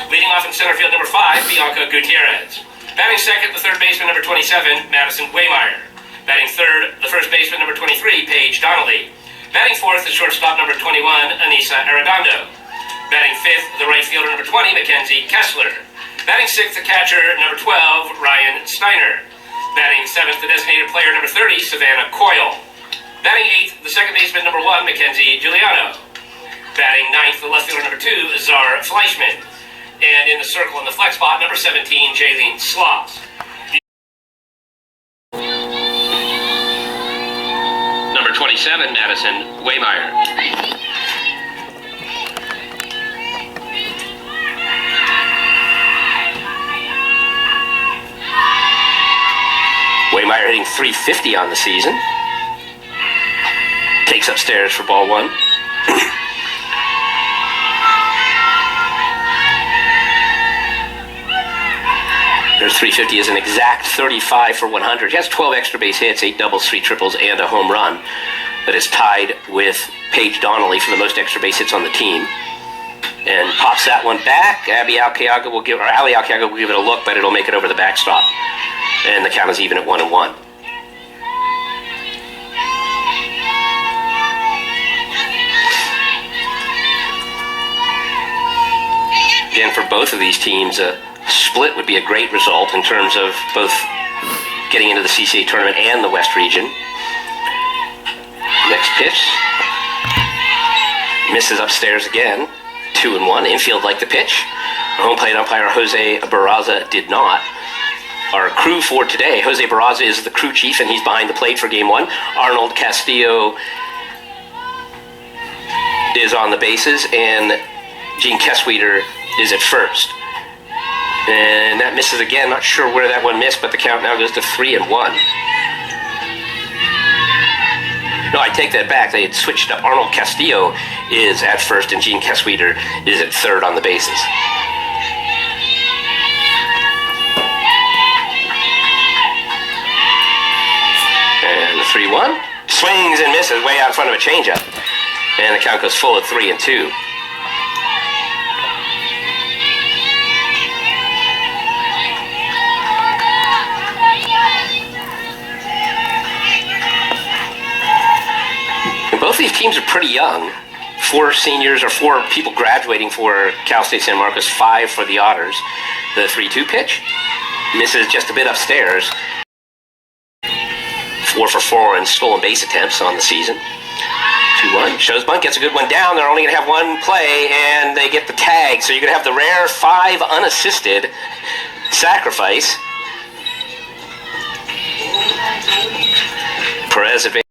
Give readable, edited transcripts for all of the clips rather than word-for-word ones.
Leading off in center field, number 5, Bianca Gutierrez. Batting second, the third baseman, number 27, Madison Waymeyer. Batting third, the first baseman, number 23, Paige Donnelly. Batting fourth, the shortstop, number 21, Anissa Arredondo. Batting fifth, the right fielder, number 20, Mackenzie Kessler. Batting sixth, the catcher, number 12, Ryan Steiner. Batting seventh, the designated player, number 30, Savannah Coyle. Batting eighth, the second baseman, number 1, Mackenzie Giuliano. Batting ninth, the left fielder, number 2, Zara Fleischman. And in the circle in the flex spot, number 17, Jaylene Sloss. Number 27, Madison Waymeyer. Waymeyer hitting .350 on the season. Takes upstairs for ball 1. There's .350 is an exact 35 for 100. He has 12 extra base hits, 8 doubles, 3 triples, and a home run. But is tied with Paige Donnelly for the most extra base hits on the team. And pops that one back. Ali Alciaga will give it a look, but it'll make it over the backstop. And the count is even at 1-1. Again, for both of these teams, a split would be a great result in terms of both getting into the CCA tournament and the West region. Next pitch. Misses upstairs again. 2-1. Infield liked the pitch. Our home plate umpire, Jose Barraza, did not. Our crew for today, Jose Barraza is the crew chief, and he's behind the plate for game 1. Arnold Castillo is on the bases, and Gene Kessweeder is at first. And that misses again. Not sure where that one missed, but the count now goes to 3-1. No, I take that back. They had switched up. Arnold Castillo is at first, and Gene Kessweeder is at third on the bases. And the 3-1. Swings and misses way out in front of a changeup. And the count goes full at 3-2. Both these teams are pretty young. 4 seniors, or 4 people graduating for Cal State San Marcos, 5 for the Otters. The 3-2 pitch misses just a bit upstairs. 4 for 4 in stolen base attempts on the season. 2-1. Shows bunt, gets a good one down. They're only going to have one play, and they get the tag. So you're going to have the rare 5 unassisted sacrifice. Perez advances.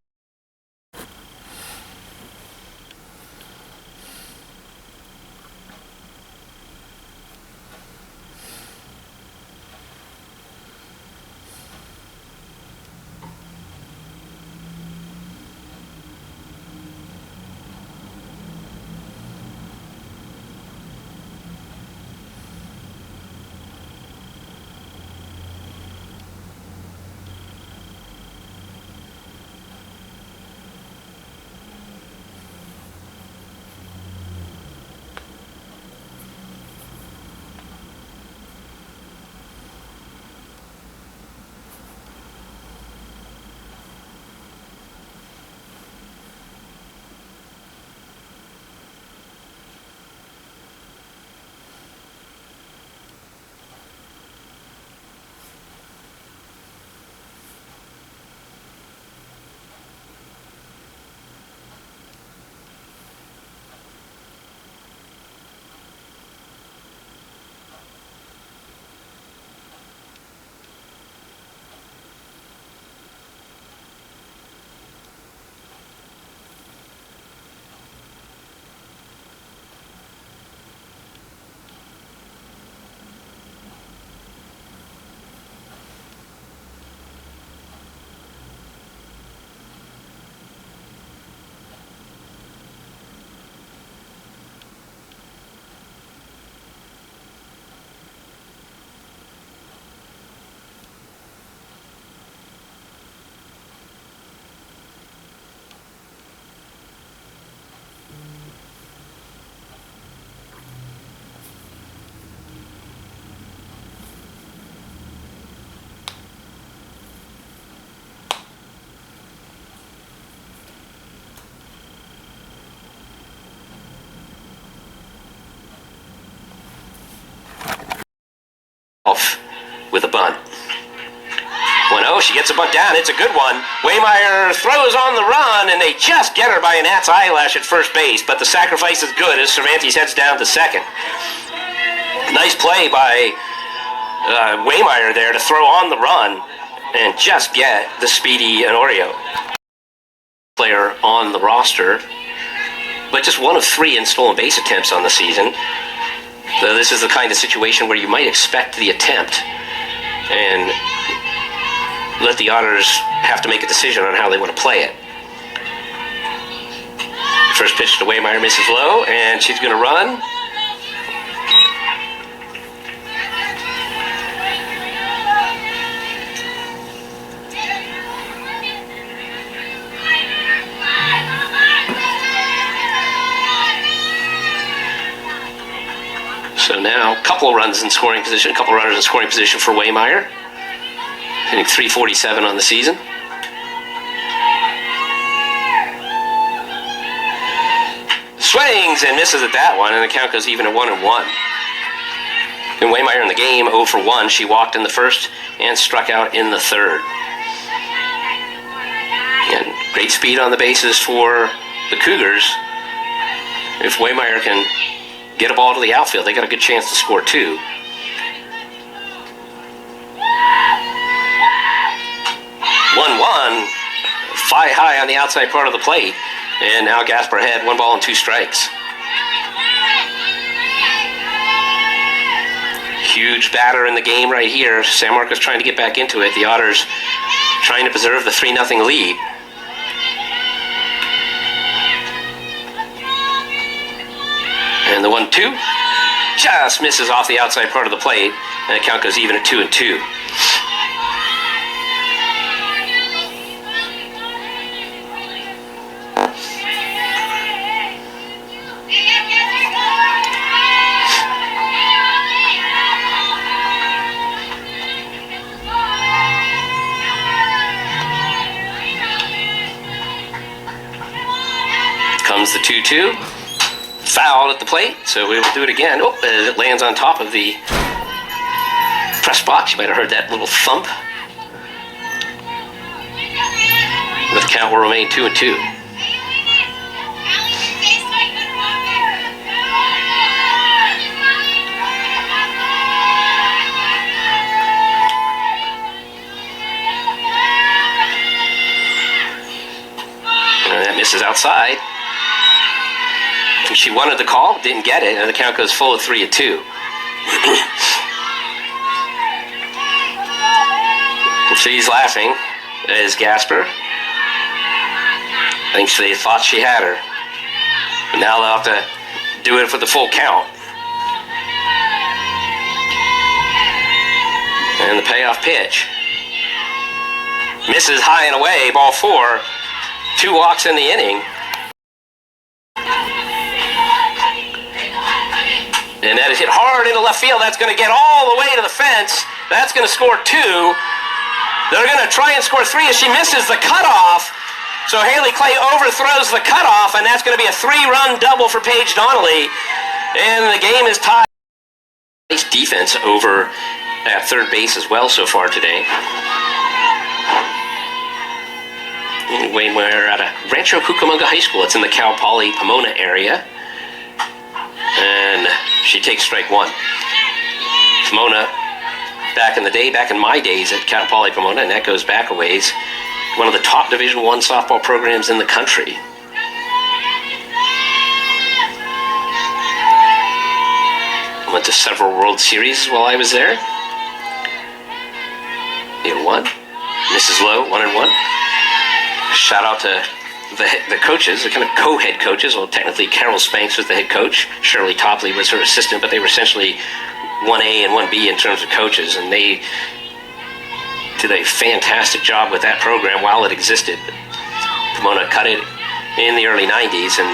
with a bunt. 1-0, she gets a bunt down. It's a good one. Waymeyer throws on the run, and they just get her by an gnat's eyelash at first base, but the sacrifice is good as Cervantes heads down to second. Nice play by Waymeyer there to throw on the run and just get the speedy Honorio player on the roster, but just one of 3 in stolen base attempts on the season. So this is the kind of situation where you might expect the attempt and let the Otters have to make a decision on how they want to play it. First pitch to Waymeyer misses low, and she's going to run. So now a couple of runs in scoring position, a couple of runners in scoring position for Waymeyer. Hitting .347 on the season. Swings and misses at that one, and the count goes even at 1-1. And Waymeyer in the game, 0 for 1. She walked in the first and struck out in the third. And great speed on the bases for the Cougars. If Waymeyer can get a ball to the outfield, they got a good chance to score 2. 1-1, fly high on the outside part of the plate, and now Gasper ahead, 1 ball and 2 strikes. Huge batter in the game right here. San Marcos trying to get back into it. The Otters trying to preserve the 3-0 lead. And the 1-2 just misses off the outside part of the plate, and the count goes even at 2-2. Comes the 2-2. Foul at the plate, so we will do it again. Oh, it lands on top of the press box. You might have heard that little thump. The count will remain 2-2. And that misses outside. She wanted the call, didn't get it, and the count goes full of 3-2. She's laughing as Gasper. I think they thought she had her. But now they'll have to do it for the full count. And the payoff pitch. Misses high and away, ball 4. 2 walks in the inning. And that is hit hard into left field. That's going to get all the way to the fence. That's going to score 2. They're going to try and score 3 as she misses the cutoff. So Haley Clay overthrows the cutoff, and that's going to be a 3-run double for Paige Donnelly. And the game is tied. Nice defense over at third base as well so far today. Waymeyer out of Rancho Cucamonga High School. It's in the Cal Poly Pomona area. And she takes strike 1. Pomona, back in the day, back in my days at Cal Poly Pomona, and that goes back a ways, one of the top Division I softball programs in the country. Went to several World Series while I was there. 1. Misses low, 1-1. Shout out to the coaches, the kind of co-head coaches. Well, technically Carol Spanks was the head coach. Shirley Topley was her assistant, but they were essentially 1A and 1B in terms of coaches, and they did a fantastic job with that program while it existed. Pomona cut it in the early 90s, and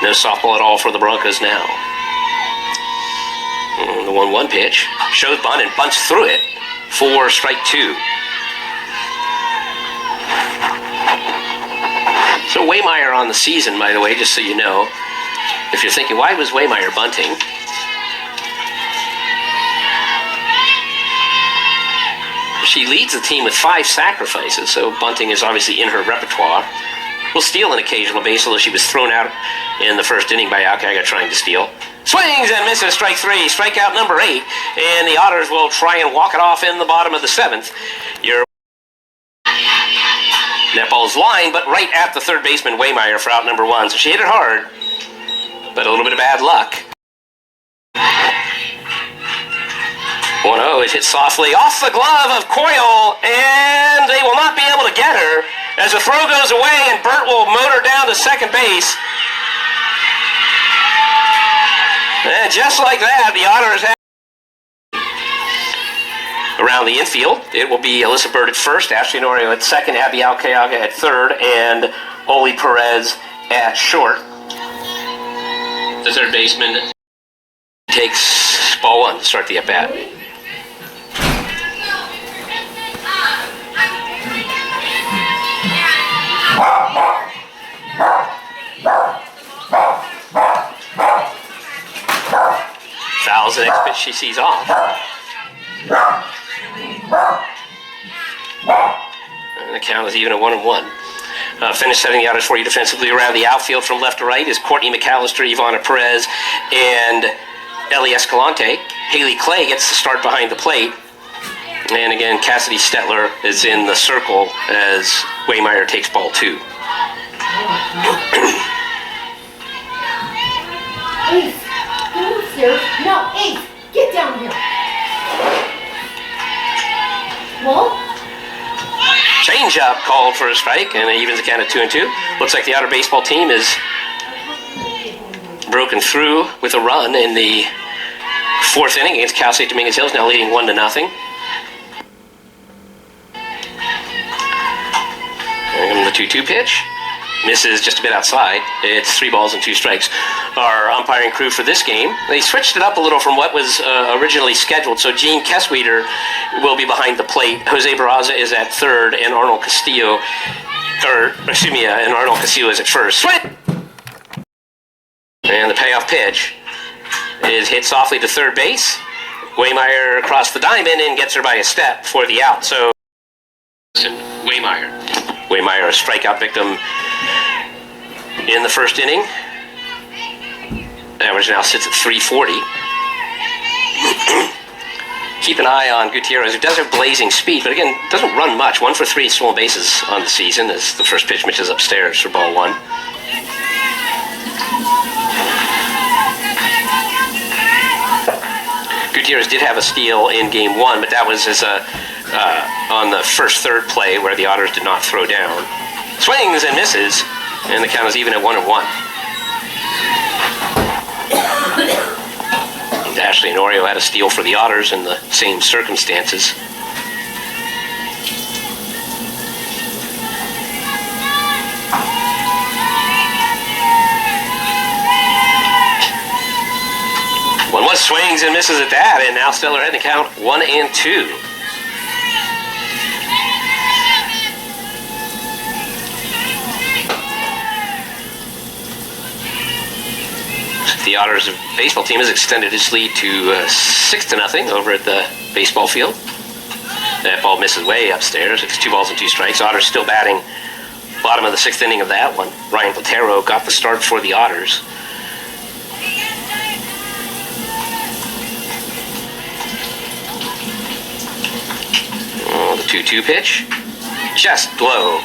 no softball at all for the Broncos now. And the 1-1 pitch. Shows bunt and bunts through it for strike 2. So Waymeyer on the season, by the way, just so you know, if you're thinking, why was Waymeyer bunting? She leads the team with 5 sacrifices, so bunting is obviously in her repertoire. Will steal an occasional base, although she was thrown out in the first inning by Alcaga trying to steal. Swings and misses, strike 3, strikeout number 8, and the Otters will try and walk it off in the bottom of the 7th. That ball's line, but right at the third baseman, Waymeyer, for out number 1. So she hit it hard, but a little bit of bad luck. 1-0, it hit softly off the glove of Coyle, and they will not be able to get her as the throw goes away, and Burt will motor down to second base. And just like that, the Otters have around the infield. It will be Alyssa Burt at first, Ashley Norio at second, Abby Alcayaga at third, and Oli Perez at short. The third baseman takes ball 1 to start the at-bat. Fouls the next pitch she sees off. And the count is even at 1-1. Finish setting the Otters for you defensively around the outfield from left to right is Courtney McAllister, Ivana Perez, and Ellie Escalante. Haley Clay gets the start behind the plate. And again, Cassidy Stetler is in the circle as Waymeyer takes ball 2. Ace, go upstairs. No, Ace, get down here. Well? Change-up called for a strike, and it evens the count at 2-2. Looks like the Otter baseball team is broken through with a run in the 4th inning against Cal State Dominguez Hills, now leading 1-0. And the 2-2 pitch. Misses just a bit outside. It's 3 balls and 2 strikes. Our umpiring crew for this game, they switched it up a little from what was originally scheduled. So Gene Kessweeder will be behind the plate. Jose Barraza is at third, and Arnold Castillo, and Arnold Castillo is at first. Swing! And the payoff pitch is hit softly to third base. Waymeyer across the diamond and gets her by a step for the out. So Waymeyer, a strikeout victim in the first inning. Average now sits at 340. Keep an eye on Gutierrez, who does have blazing speed, but again, doesn't run much. 1 for 3 stolen bases on the season as the first pitch misses upstairs for ball 1. Gutierrez did have a steal in game 1, but that was as on the first third play where the Otters did not throw down. Swings and misses, and the count is even at 1-1. Ashley Norio had a steal for the Otters in the same circumstances. One swings and misses at that, and now Stellar heading to count 1-2. The Otters baseball team has extended its lead to 6-0 over at the baseball field. That ball misses way upstairs. It's 2 balls and 2 strikes. Otters still batting bottom of the 6th inning of that one. Ryan Platero got the start for the Otters. Oh, the 2-2 pitch. Just low.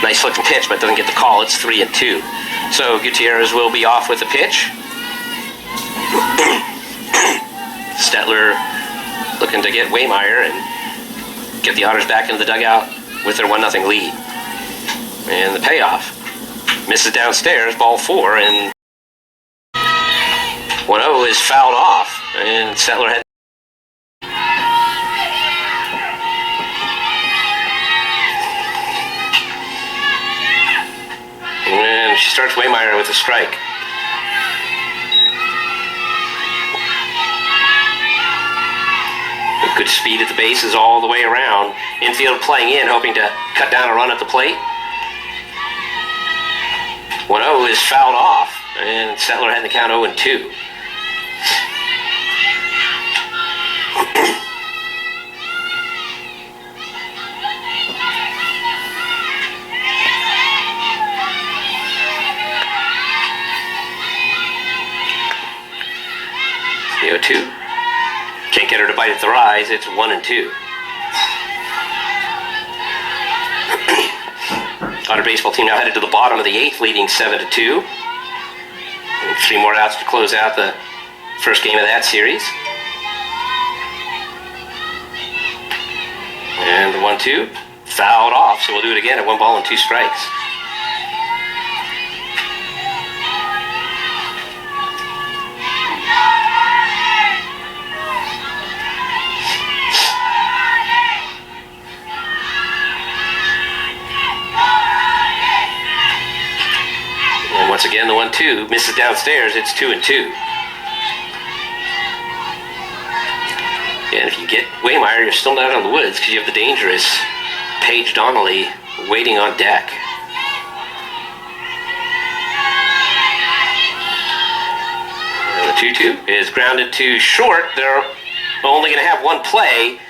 Nice looking pitch, but doesn't get the call. It's 3-2. So Gutierrez will be off with the pitch. Stetler looking to get Waymeyer and get the Otters back into the dugout with their 1-0 lead. And the payoff. Misses downstairs, ball 4, and 1-0 is fouled off, and Stetler had. And she starts Waymeyer with a strike. Good speed at the bases all the way around. Infield playing in, hoping to cut down a run at the plate. 1-0 is fouled off, and Stetler had the count 0-2. The 0-2. Can't get her to bite at the rise. It's 1-2. Otter baseball team now headed to the bottom of the 8th, leading 7-2. And 3 more outs to close out the first game of that series. And the 1-2 fouled off, so we'll do it again at 1 ball and 2 strikes. And once again, the 1-2 misses downstairs. It's 2-2. And if you get Waymeyer, you're still not out of the woods because you have the dangerous Paige Donnelly waiting on deck. And the 2-2 is grounded to short. They're only going to have 1 play,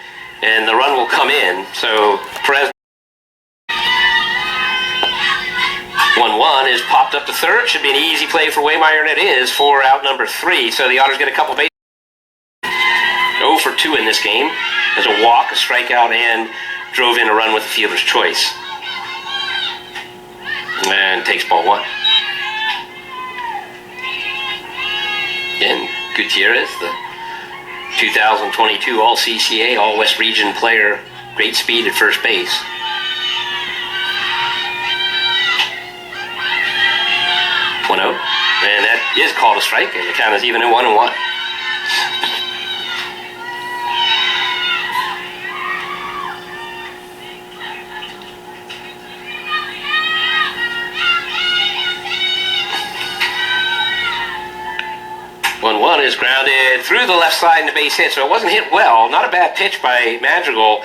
and the run will come in. So Perez 1-1 is popped up to third. Should be an easy play for Waymeyer, and it is for out number 3. So the Otters get a couple bases. 0 for 2 in this game. There's a walk, a strikeout, and drove in a run with the fielder's choice. And takes ball 1. Again, Gutierrez, the 2022 All-CCA, All-West Region player. Great speed at first base. And that is called a strike, and the count is even at 1-1. One is grounded through the left side and the base hit, so it wasn't hit well. Not a bad pitch by Madrigal,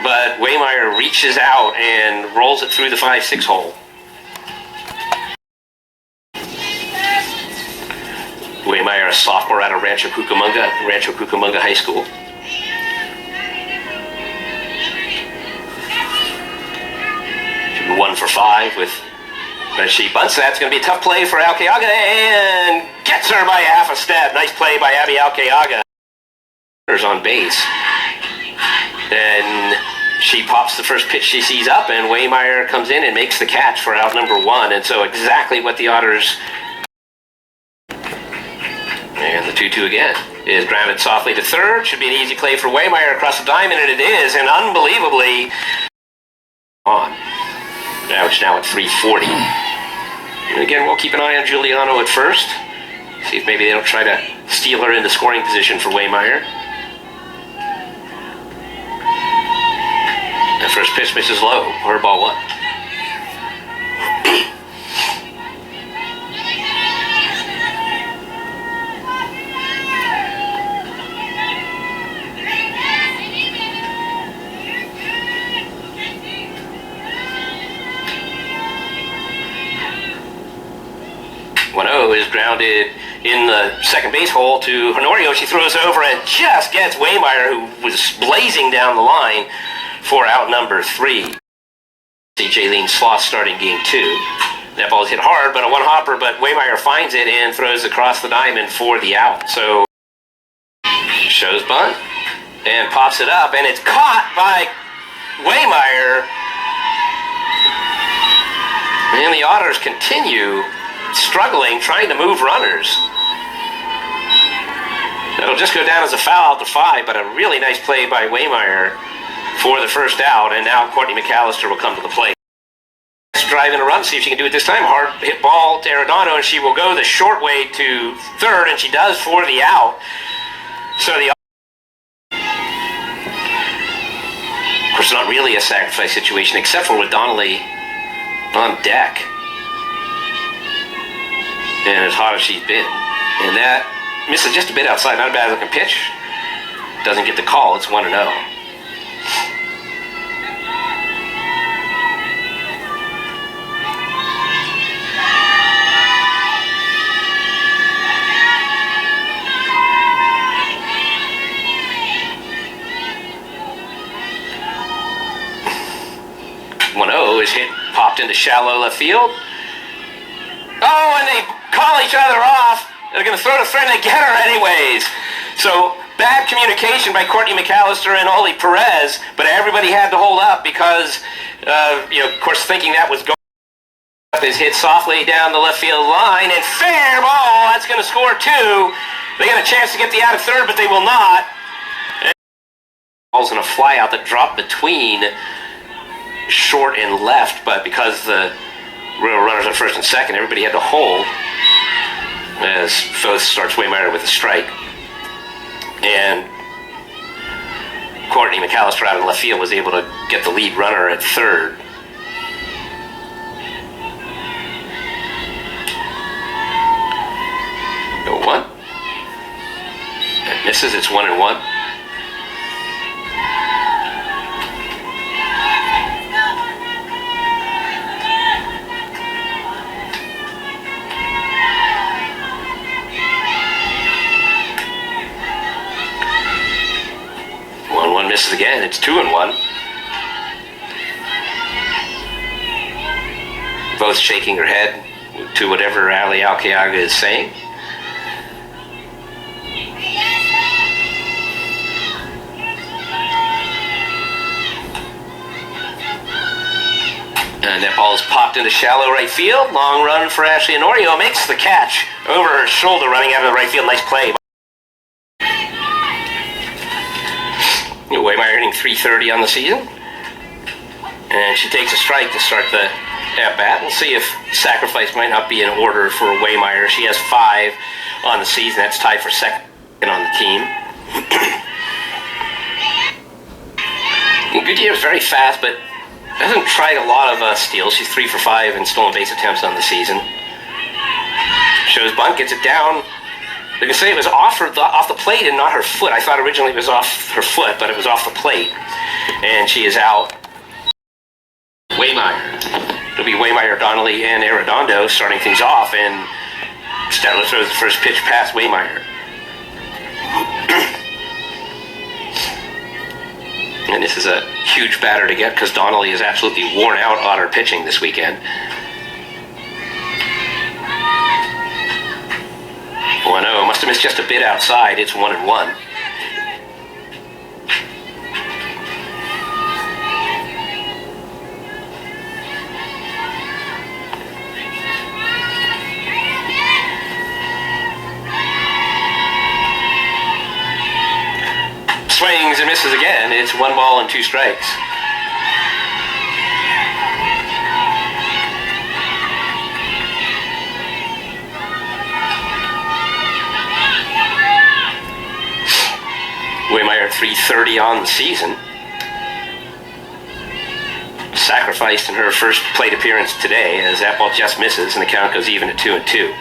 but Waymeyer reaches out and rolls it through the 5-6 hole. Waymeyer, a sophomore out of Rancho Cucamonga High School. Should be 1 for 5 with, as she bunts that. It's going to be a tough play for Alcayaga, and gets her by a half a step. Nice play by Abby Alcayaga. On base. Then she pops the first pitch she sees up, and Waymeyer comes in and makes the catch for out number 1. And so exactly what the Otters. And the 2-2 again is grounded softly to third. Should be an easy play for Waymeyer across the diamond, and it is, and unbelievably on. Now it's now at 340. And again, we'll keep an eye on Giuliano at first. See if maybe they don't try to steal her into scoring position for Waymeyer. The first pitch misses low. Her ball 1. 1-0 is grounded in the second base hole to Honorio. She throws over and just gets Waymeyer, who was blazing down the line, for out number 3. See Jaylene Sloth starting game 2. That ball is hit hard, but a one-hopper, but Waymeyer finds it and throws across the diamond for the out. So, shows bunt and pops it up, and it's caught by Waymeyer. And the Otters continue struggling, trying to move runners. It'll just go down as a foul out to 5, but a really nice play by Waymeyer for the first out, and now Courtney McAllister will come to the plate. Let's drive in a run, see if she can do it this time. Hard hit ball to Arredondo, and she will go the short way to third, and she does for the out. So the, of course, not really a sacrifice situation, except for with Donnelly on deck. And as hot as she's been. And that misses just a bit outside. Not a bad looking pitch. Doesn't get the call. It's 1-0. Is hit, popped into shallow left field. Oh, and they call each other off. They're going to throw the thread and they get her anyways. So bad communication by Courtney McAllister and Oli Perez, but everybody had to hold up because, of course, thinking that was going is hit softly down the left field line, and fair ball. That's going to score 2. They got a chance to get the out of third, but they will not. Ball's in a fly out that dropped between short and left, but because the real runners at first and second, everybody had to hold as Foth starts Waymeyer with a strike. And Courtney McAllister out in left field was able to get the lead runner at third. Go 1. It misses, it's 1-1. Misses again, it's 2-1. Both shaking her head to whatever Ali Alciaga is saying. And that ball is popped into shallow right field. Long run for Ashley Honorio. Makes the catch over her shoulder running out of the right field. Nice play. Waymeyer hitting .330 on the season. And she takes a strike to start the at-bat. We'll see if sacrifice might not be in order for Waymeyer. She has 5 on the season. That's tied for second on the team. Gutierrez is very fast, but hasn't tried a lot of steals. She's 3 for 5 in stolen base attempts on the season. Shows bunt, gets it down. They can say it was off the plate and not her foot. I thought originally it was off her foot, but it was off the plate. And she is out. Waymeyer. It'll be Waymeyer, Donnelly, and Arredondo starting things off, and Stetler throws the first pitch past Waymeyer. And this is a huge batter to get because Donnelly is absolutely worn out on her pitching this weekend. 1-0. Must have missed just a bit outside. It's 1-1. Swings and misses again. It's 1 ball and 2 strikes. Waymeyer .330 on the season. Sacrificed in her first plate appearance today as that ball just misses and the count goes even at 2-2.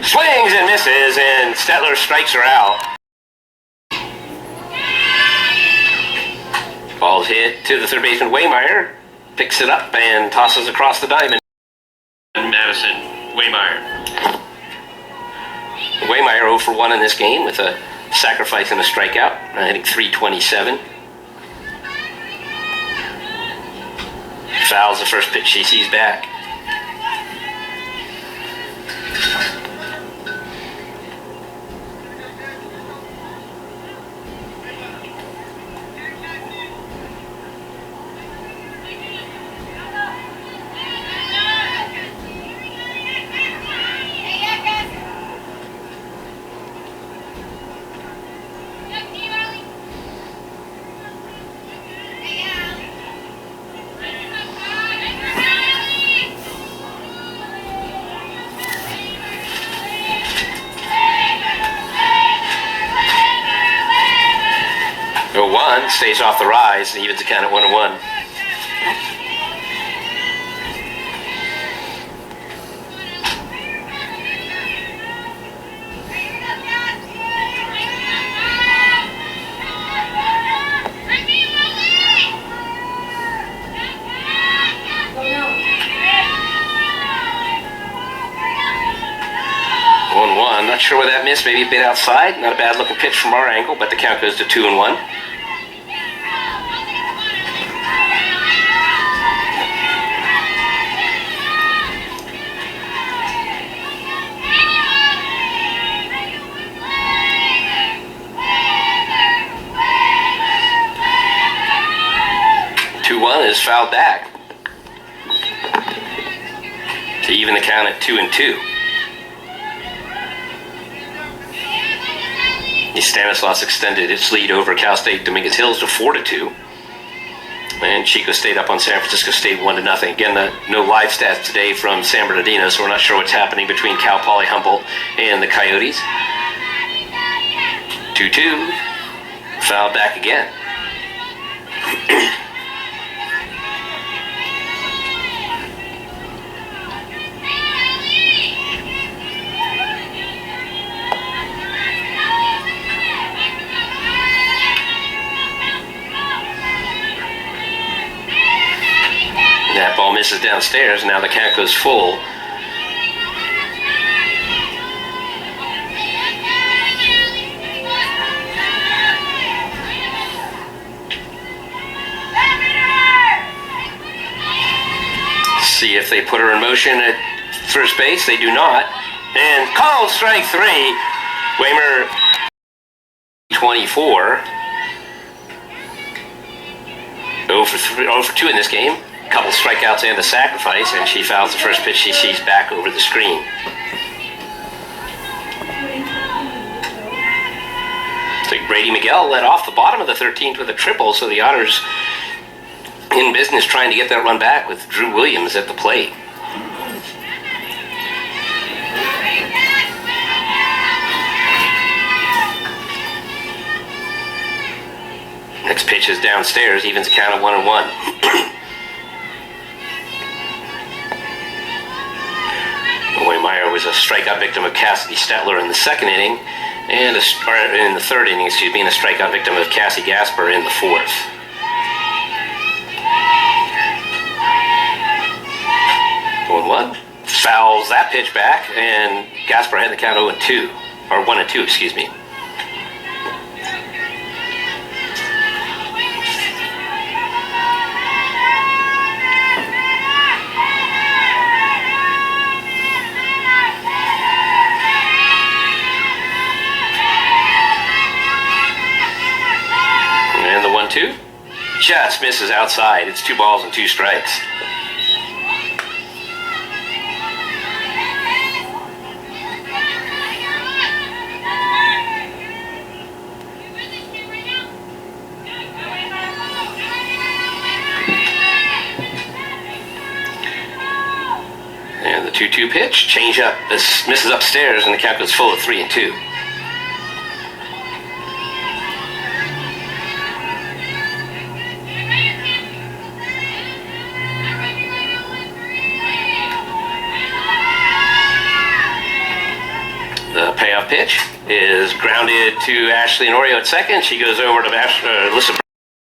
Swings and misses, and Stetler strikes her out. Ball's hit to the third baseman Waymeyer, picks it up and tosses across the diamond. Madison, Waymeyer. Waymeyer 0 for 1 in this game with a sacrifice and a strikeout, hitting .327. Fouls the first pitch she sees back. Stays off the rise and evens the count at 1-1. sure where that missed, maybe a bit outside. Not a bad looking pitch from our angle, but the count goes to 2-1. Is fouled back to even the count at 2-2. Stanislaus extended its lead over Cal State Dominguez Hills to 4-2, and Chico State up on San Francisco State 1-0. Again, no live stats today from San Bernardino, so we're not sure what's happening between Cal Poly Humboldt and the Coyotes. 2-2, fouled back again. That ball misses downstairs. Now the count goes full. See if they put her in motion at first base. They do not. And called strike 3. Waymer 24. 0 for 2 in this game. A couple strikeouts and a sacrifice, and she fouls the first pitch she sees back over the screen. So Brady Miguel led off the bottom of the 13th with a triple, so the Otters in business trying to get that run back with Drew Williams at the plate. Next pitch is downstairs, evens the count of 1-1. Meyer was a strikeout victim of Cassidy Stetler in the second inning, and in the third inning, and a strikeout victim of Cassie Gasper in the fourth. One fouls that pitch back, and Gasper had the count 0-2, or 1-2, excuse me. Just misses outside. It's 2 balls and 2 strikes. And the 2-2 pitch, change up. This misses upstairs, and the count goes full of 3-2. Payoff pitch is grounded to Ashley Norio at second. She goes over to Alyssa